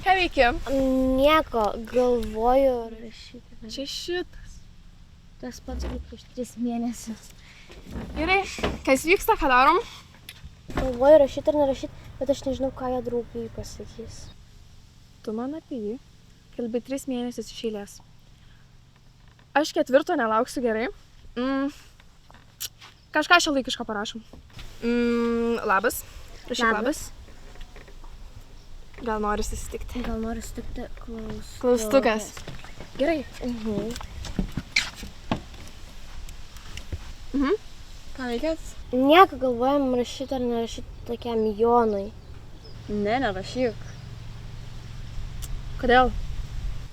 Ką veiki? Nieko, galvoju rašyti. Čia šitas. Tas pats kaip prieš 3 mėnesius. Gerai, kas vyksta, ką darom? Galvoju rašyti ar nerašyti, bet aš nežinau, ką jie draugai pasakys. Tu man apie jį kalbi 3 mėnesius iš eilės. Aš 4 nelauksiu, gerai. Kažką šiuolaikiško parašom. Labas. Rašyk labas. Gal nori susitikti? Gal nori susitikti Klaustukas. Gerai. Ką veikėt? Nieko, galvojam rašyti ar nerašyti tokiam Jonui. Ne, nerašyk. Kodėl?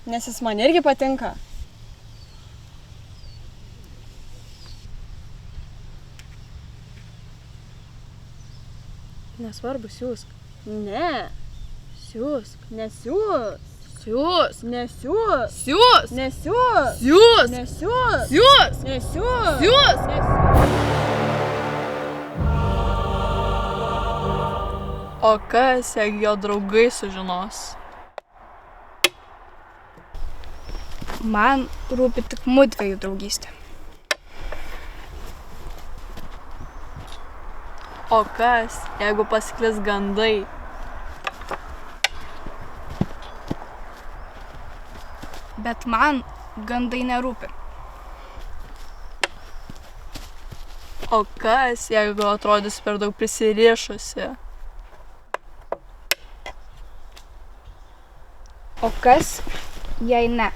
Nes jis man irgi patinka. Nesvarbu, siūsk. Ne. Siūsk. Nesiūs. Siūsk. Nesiūs. Siūsk. Nesiūs. Siūsk. Nesiūs. Siūsk. Nesiūs. Siūsk. O kas, jeigu jo draugai sužinos? Man rūpi tik mudviejų draugystė. O kas, jeigu pasklis gandai? Bet man gandai nerūpi. O kas, jeigu atrodys per daug prisirišusi? O kas, jei ne?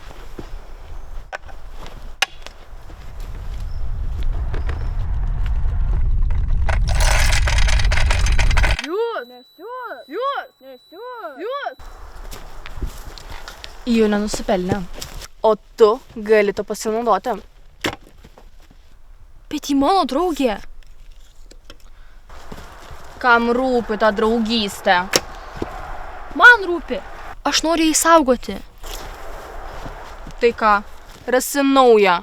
Jų nenusipelnė. O tu gali to pasinaudoti. Bet ji mano draugė. Kam rūpi ta draugystė? Man rūpi. Aš noriu jį saugoti. Tai ką, rasi naują.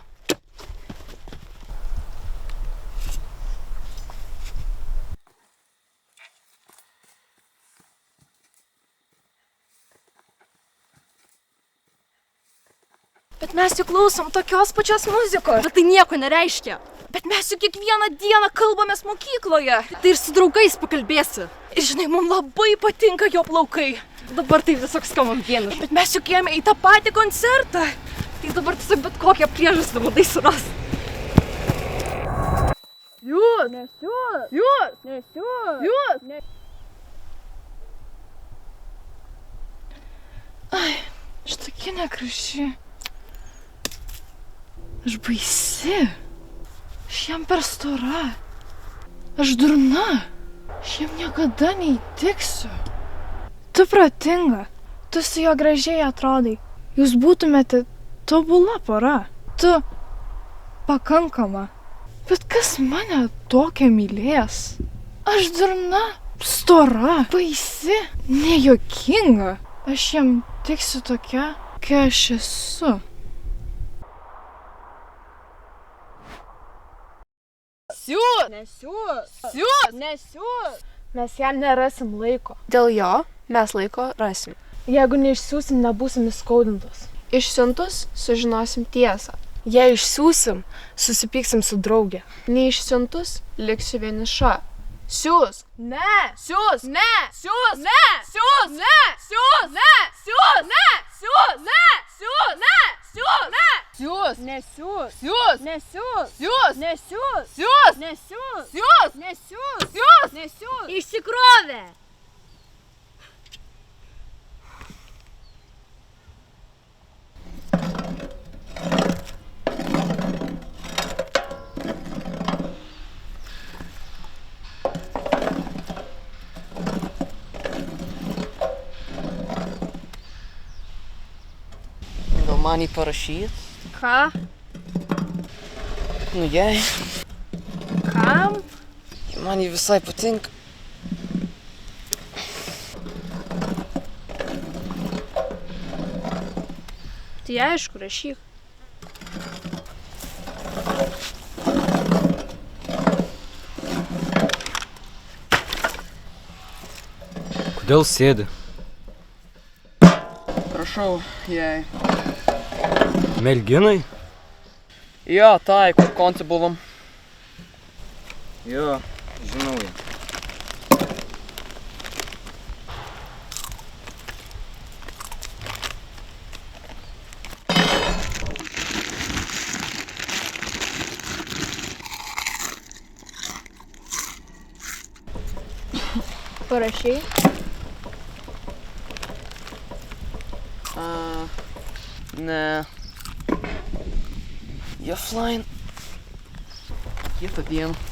Bet mes juk klausom tokios pačios muzikos. Bet tai nieko nereiškia. Bet mes juk kiekvieną dieną kalbamės mokykloje. Tai ir su draugais pakalbėsi. Ir žinai, mums labai patinka jo plaukai. Dabar tai tiesiog skamba vieniš. Bet mes juk ėjome į tą patį koncertą. Tai dabar tiesiog bet kokią priežastį bandai surasti. Jūs. Nesiūs. Jūs. Nesiūs. Jūs. Aš tokia negraži. Aš baisi. Aš jam per stora. Aš durna. Aš jam niekada neįtiksiu. Tu protinga. Tu su juo gražiai atrodai. Jūs būtumėte tobula pora. Tu pakankama. Bet kas mane tokią mylės? Aš durna, stora, baisi, nejuokinga. Aš jam tiksiu tokia, kai aš esu. Siūsk. Nesiūs. Siūsk. Nesiūs. Mes jam nerasim laiko. Dėl jo mes laiko rasim. Jeigu neišsiųsim, nebūsim įskaudintos. Išsiuntus sužinosim tiesą. Jei išsiųsim, susipyksim su draugė. Neišsiuntus liksiu vieniša. Siūsk. Ne. Siūsk. Ne. Siūsk. Ne. Siūsk. Ne. Siūsk. Ne. Siūsk. Ne. Siūsk. Ne. Siūsk. Ne. Siūsk. Ne. Siūsk. Nesiūs. Siūsk. Nesiūs. Siūsk. Nesiūs. Siūsk. Nesiūs. Siūsk. Nesiūs. Siūsk. Nesiūs. Išsikrovė. Gal man jį parašyt? Ką? Nu jei, Kam? man jį visai patinka. Tai aišku, rašyk. Kodėl sėdi? Rašau jai. Merginai? Jo, tai, kur konci buvom. Jo, žinau ją. Parašai? Ne. Jie flying. Kitą dieną.